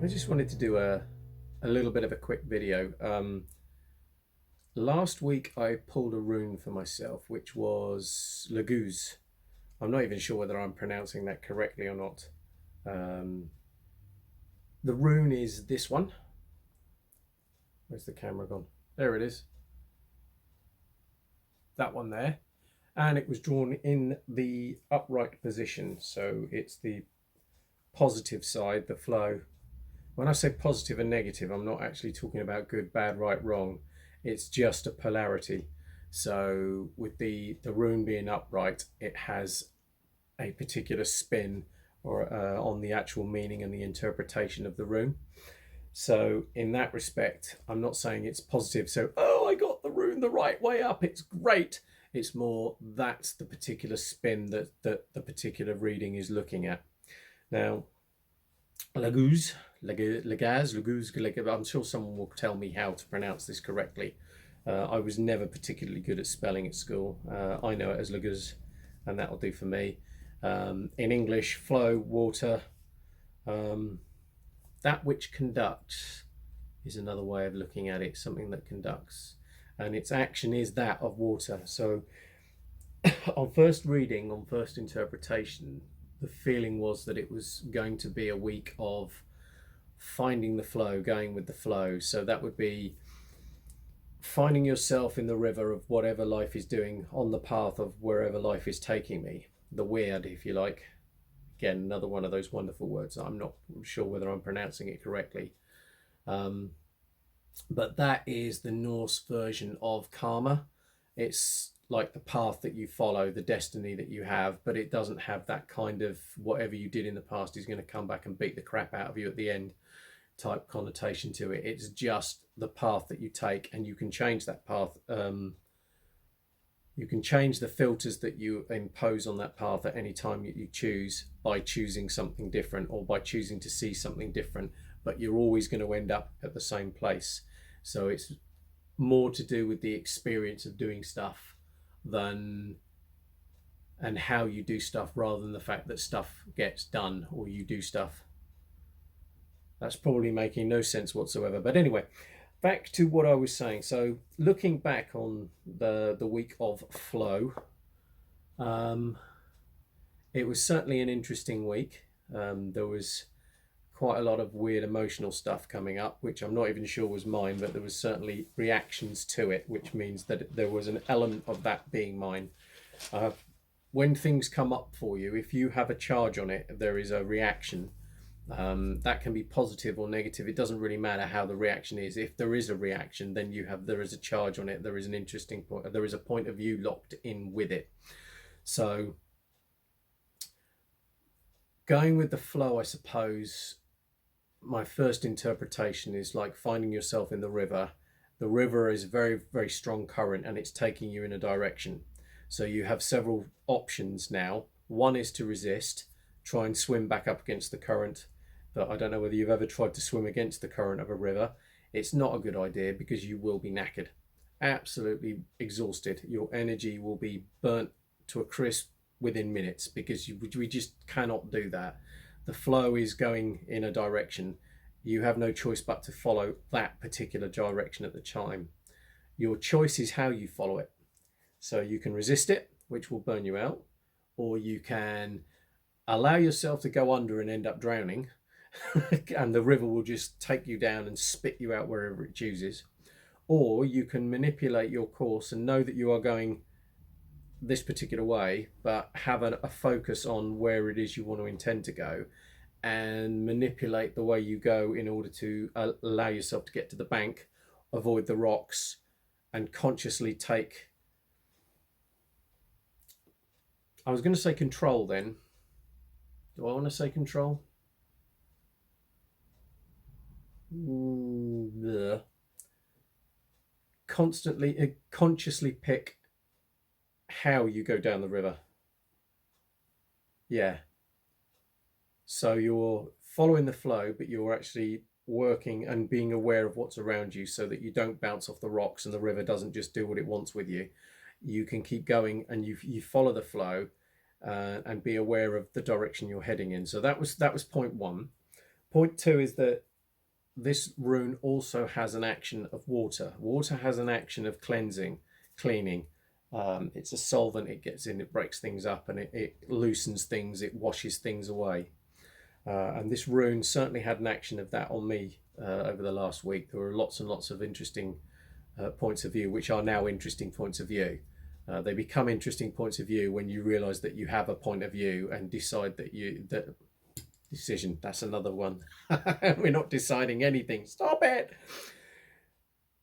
I just wanted to do a little bit of a quick video. Last week I pulled a rune for myself, which was Laguz. I'm not even sure whether I'm pronouncing that correctly or not. The rune is this one. Where's the camera gone? There it is. That one there. And it was drawn in the upright position. So it's the positive side, the flow. When I say positive and negative, I'm not actually talking about good, bad, right, wrong. It's just a polarity. So with the rune being upright, it has a particular spin or on the actual meaning and the interpretation of the rune. So in that respect, I'm not saying it's positive. So, oh, I got the rune the right way up, it's great. It's more that's the particular spin that the particular reading is looking at. Now, Laguz, I'm sure someone will tell me how to pronounce this correctly. I was never particularly good at spelling at school. I know it as Laguz, and that'll do for me. In English, flow, water. That which conducts is another way of looking at it, something that conducts. And its action is that of water. So on first reading, on first interpretation, the feeling was that it was going to be a week of finding the flow, going with the flow. So that would be finding yourself in the river of whatever life is doing, on the path of wherever life is taking me. The weird, if you like. Again, another one of those wonderful words. I'm not sure whether I'm pronouncing it correctly. But that is the Norse version of karma. It's like the path that you follow, the destiny that you have, but it doesn't have that kind of whatever you did in the past is going to come back and beat the crap out of you at the end type connotation to it. It's just the path that you take, and you can change that path. You can change the filters that you impose on that path at any time you choose by choosing something different or by choosing to see something different, but you're always going to end up at the same place. So it's more to do with the experience of doing stuff and how you do stuff, rather than the fact that stuff gets done or you do stuff. That's probably making no sense whatsoever. But anyway, back to what I was saying. So looking back on the week of flow, it was certainly an interesting week. There was quite a lot of weird emotional stuff coming up, which I'm not even sure was mine, but there was certainly reactions to it, which means that there was an element of that being mine. When things come up for you, if you have a charge on it, there is a reaction. That can be positive or negative. It doesn't really matter how the reaction is. If there is a reaction, then there is a charge on it. There is an interesting point. There is a point of view locked in with it. So going with the flow, I suppose, my first interpretation is like finding yourself in the river. The river is very, very strong current, and it's taking you in a direction. So you have several options now. One is to resist, try and swim back up against the current. But I don't know whether you've ever tried to swim against the current of a river. It's not a good idea, because you will be knackered, absolutely exhausted. Your energy will be burnt to a crisp within minutes, because we just cannot do that. The flow is going in a direction. You have no choice but to follow that particular direction at the time. Your choice is how you follow it. So you can resist it, which will burn you out, or you can allow yourself to go under and end up drowning, and the river will just take you down and spit you out wherever it chooses. Or you can manipulate your course and know that you are going this particular way, but have a focus on where it is you want to intend to go, and manipulate the way you go in order to allow yourself to get to the bank, avoid the rocks, and consciously take, I was going to say control then. Do I want to say control? Consciously pick how you go down the river. Yeah. So you're following the flow, but you're actually working and being aware of what's around you, so that you don't bounce off the rocks and the river doesn't just do what it wants with you. You can keep going, and you follow the flow, and be aware of the direction you're heading in. So that was point one. Point two is that this rune also has an action of water. Water has an action of cleansing, cleaning. It's a solvent, it gets in, it breaks things up, and it loosens things, it washes things away. And this rune certainly had an action of that on me over the last week. There were lots and lots of interesting points of view, which are now interesting points of view. They become interesting points of view when you realize that you have a point of view and decide that decision, that's another one. We're not deciding anything. Stop it.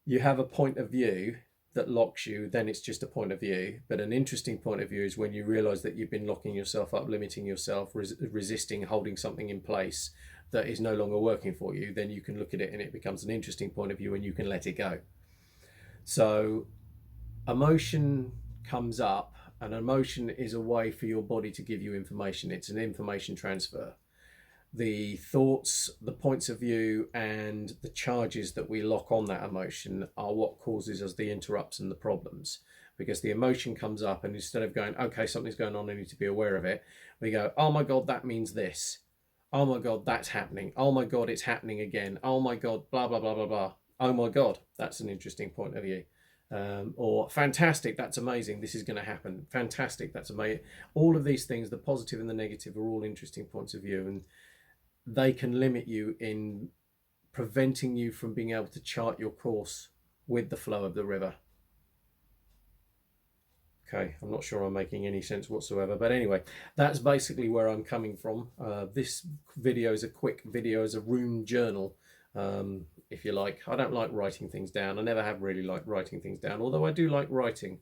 You have a point of view that locks you, then it's just a point of view. But an interesting point of view is when you realize that you've been locking yourself up, limiting yourself, resisting, holding something in place that is no longer working for you. Then you can look at it and it becomes an interesting point of view and you can let it go. So emotion comes up, and emotion is a way for your body to give you information. It's an information transfer. The thoughts, the points of view, and the charges that we lock on that emotion are what causes us the interrupts and the problems. Because the emotion comes up, and instead of going, okay, something's going on, I need to be aware of it, we go, oh my God, that means this. Oh my God, that's happening. Oh my God, it's happening again. Oh my God, blah, blah, blah, blah, blah. Oh my God, that's an interesting point of view. Or fantastic, that's amazing, this is going to happen. Fantastic, that's amazing. All of these things, the positive and the negative, are all interesting points of view, and they can limit you in preventing you from being able to chart your course with the flow of the river. Okay, I'm not sure I'm making any sense whatsoever, but anyway, that's basically where I'm coming from. This video is a quick video, as a rune journal, if you like. I don't like writing things down. I never have really liked writing things down, although I do like writing.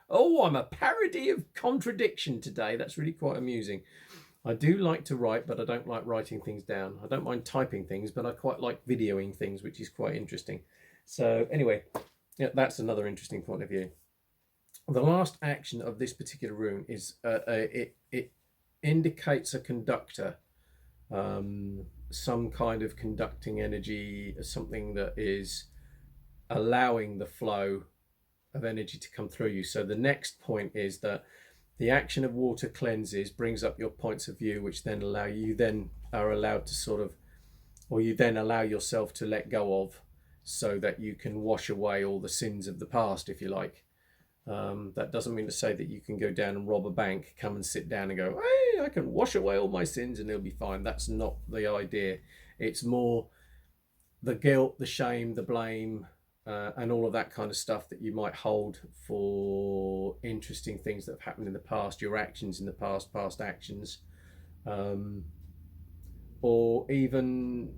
Oh, I'm a parody of contradiction today. That's really quite amusing. I do like to write, but I don't like writing things down. I don't mind typing things, but I quite like videoing things, which is quite interesting. So anyway, yeah, that's another interesting point of view. The last action of this particular rune is it indicates a conductor, some kind of conducting energy, something that is allowing the flow of energy to come through you. So the next point is that the action of water cleanses, brings up your points of view, which then allow you then are allowed to sort of, or you then allow yourself to let go of, so that you can wash away all the sins of the past, if you like. That doesn't mean to say that you can go down and rob a bank, come and sit down and go, hey, I can wash away all my sins and it'll be fine. That's not the idea. It's more the guilt, the shame, the blame, and all of that kind of stuff that you might hold for interesting things that have happened in the past, your actions in the past, past actions, or even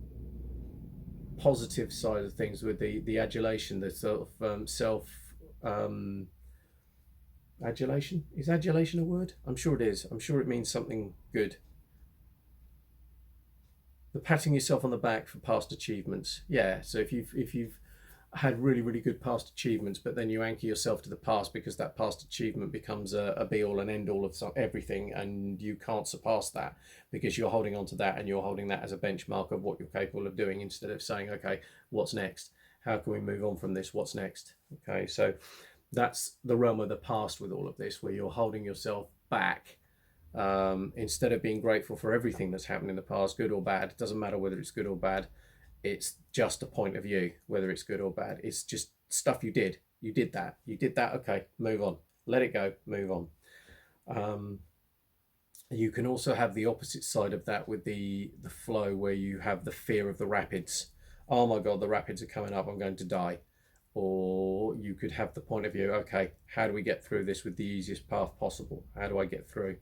positive side of things with the adulation, the sort of self adulation. Is adulation a word? I'm sure it is. I'm sure it means something good. The patting yourself on the back for past achievements. Yeah, so if you've had really, really good past achievements, but then you anchor yourself to the past because that past achievement becomes a be all and end all of everything, and you can't surpass that because you're holding on to that, and you're holding that as a benchmark of what you're capable of doing, instead of saying, okay, what's next? How can we move on from this? What's next? Okay, so that's the realm of the past with all of this, where you're holding yourself back, instead of being grateful for everything that's happened in the past, good or bad. It doesn't matter whether it's good or bad. It's just a point of view, whether it's good or bad. It's just stuff you did. You did that. Okay, move on. Let it go. Move on. You can also have the opposite side of that with the flow, where you have the fear of the rapids. Oh my God, the rapids are coming up. I'm going to die. Or you could have the point of view, okay, how do we get through this with the easiest path possible? How do I get through?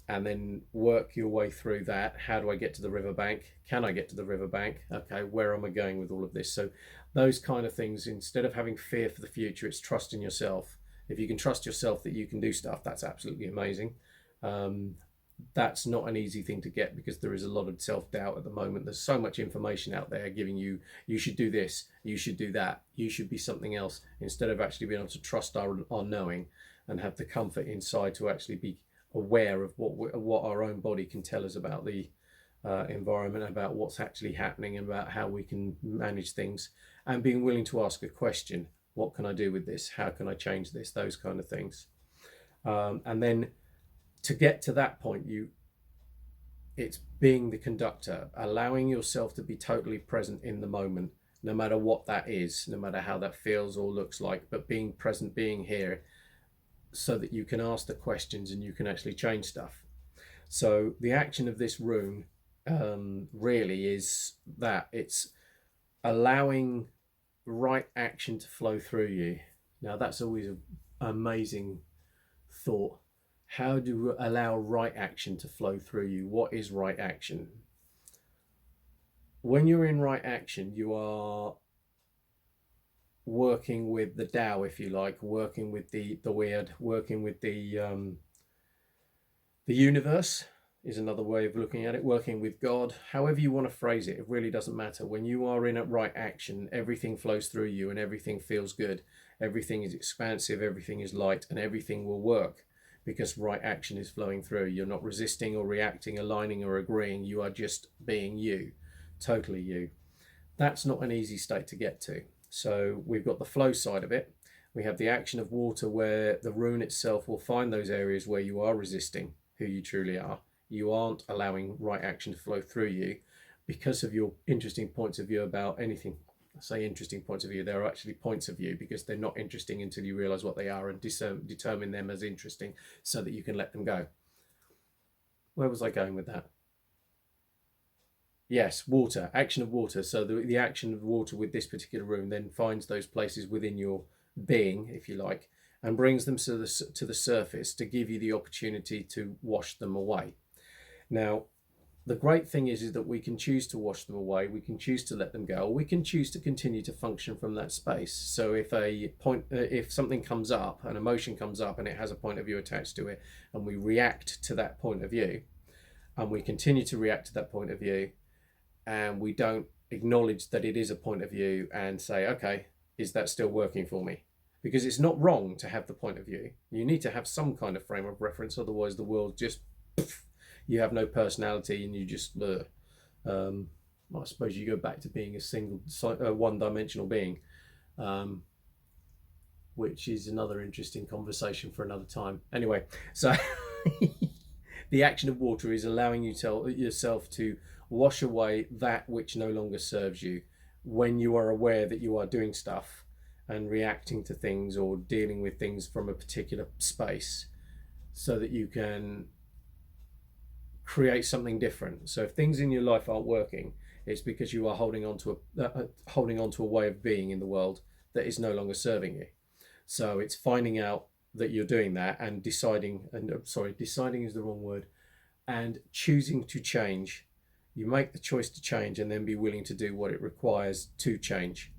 And then work your way through that. How do I get to the riverbank? Can I get to the riverbank? Okay, where am I going with all of this? So those kind of things, instead of having fear for the future, it's trust in yourself. If you can trust yourself that you can do stuff, that's absolutely amazing. That's not an easy thing to get, because there is a lot of self-doubt at the moment. There's so much information out there giving you, you should do this, you should do that, you should be something else, instead of actually being able to trust our knowing and have the comfort inside to actually be aware of what our own body can tell us about the environment, about what's actually happening, and about how we can manage things, and being willing to ask a question. What can I do with this? How can I change this? Those kind of things. And then to get to that point, it's being the conductor, allowing yourself to be totally present in the moment, no matter what that is, no matter how that feels or looks like, but being present, being here, so that you can ask the questions and you can actually change stuff. So the action of this rune really is that it's allowing right action to flow through you. Now that's always an amazing thought. How do you allow right action to flow through you? What is right action? When you're in right action, you are working with the Tao, if you like, working with the weird, working with the universe is another way of looking at it, working with God, however you want to phrase it, it really doesn't matter. When you are in a right action, everything flows through you and everything feels good. Everything is expansive, everything is light, and everything will work because right action is flowing through. You're not resisting or reacting, aligning or agreeing. You are just being you, totally you. That's not an easy state to get to. So we've got the flow side of it. We have the action of water, where the rune itself will find those areas where you are resisting who you truly are. You aren't allowing right action to flow through you because of your interesting points of view about anything. I say interesting points of view, they're actually points of view because they're not interesting until you realize what they are and determine them as interesting so that you can let them go. Where was I going with that? Yes, water, action of water. So the action of water with this particular rune then finds those places within your being, if you like, and brings them to the surface to give you the opportunity to wash them away. Now, the great thing is that we can choose to wash them away, we can choose to let them go, or we can choose to continue to function from that space. So if something comes up, an emotion comes up and it has a point of view attached to it, and we react to that point of view, and we continue to react to that point of view, and we don't acknowledge that it is a point of view and say, okay, is that still working for me? Because it's not wrong to have the point of view. You need to have some kind of frame of reference, otherwise the world just, you have no personality and you just, I suppose you go back to being a single, one-dimensional being, which is another interesting conversation for another time. Anyway, so the action of water is allowing you yourself to wash away that which no longer serves you when you are aware that you are doing stuff and reacting to things or dealing with things from a particular space, so that you can create something different. So if things in your life aren't working, it's because you are holding on to a way of being in the world that is no longer serving you. So it's finding out that you're doing that and deciding is the wrong word, and choosing to change. You make the choice to change and then be willing to do what it requires to change.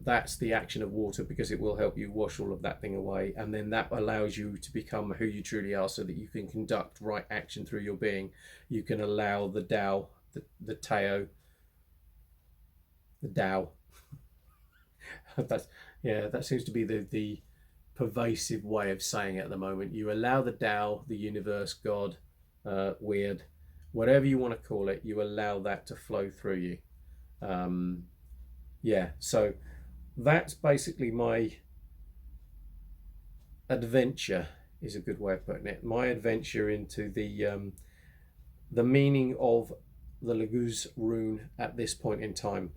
That's the action of water, because it will help you wash all of that thing away, and then that allows you to become who you truly are, so that you can conduct right action through your being. You can allow the Tao, the Tao, that seems to be the pervasive way of saying it at the moment. You allow the Tao, the universe, God, weird, whatever you want to call it, you allow that to flow through you. So that's basically my adventure, is a good way of putting it. My adventure into the meaning of the Laguz rune at this point in time.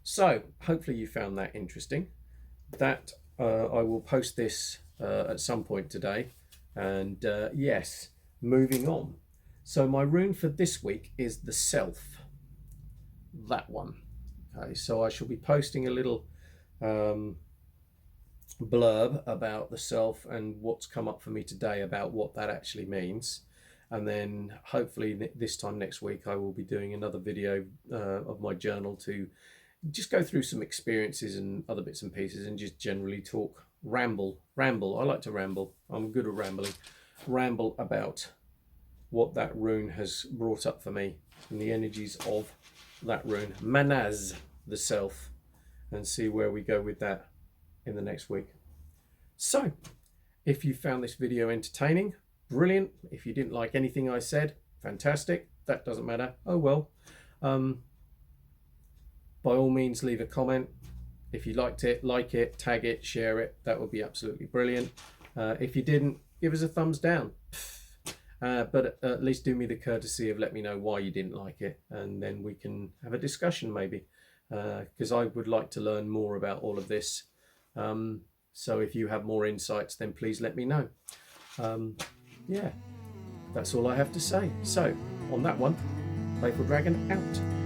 So hopefully you found that interesting. That I will post this at some point today. And yes, moving on. So my rune for this week is the Self. That one. Okay, so I shall be posting a little blurb about the Self and what's come up for me today about what that actually means. And then hopefully this time next week I will be doing another video of my journal to just go through some experiences and other bits and pieces and just generally talk, ramble. I like to ramble. I'm good at rambling. Ramble about what that rune has brought up for me and the energies of that rune, Manaz, the Self, and see where we go with that in the next week. So if you found this video entertaining, brilliant. If you didn't like anything I said, fantastic. That doesn't matter. Oh well. By all means, leave a comment. If you liked it, like it, tag it, share it. That would be absolutely brilliant. If you didn't, give us a thumbs down. but at least do me the courtesy of let me know why you didn't like it, and then we can have a discussion maybe, because I would like to learn more about all of this. So if you have more insights, then please let me know. Yeah, that's all I have to say. So on that one, Playful Dragon out.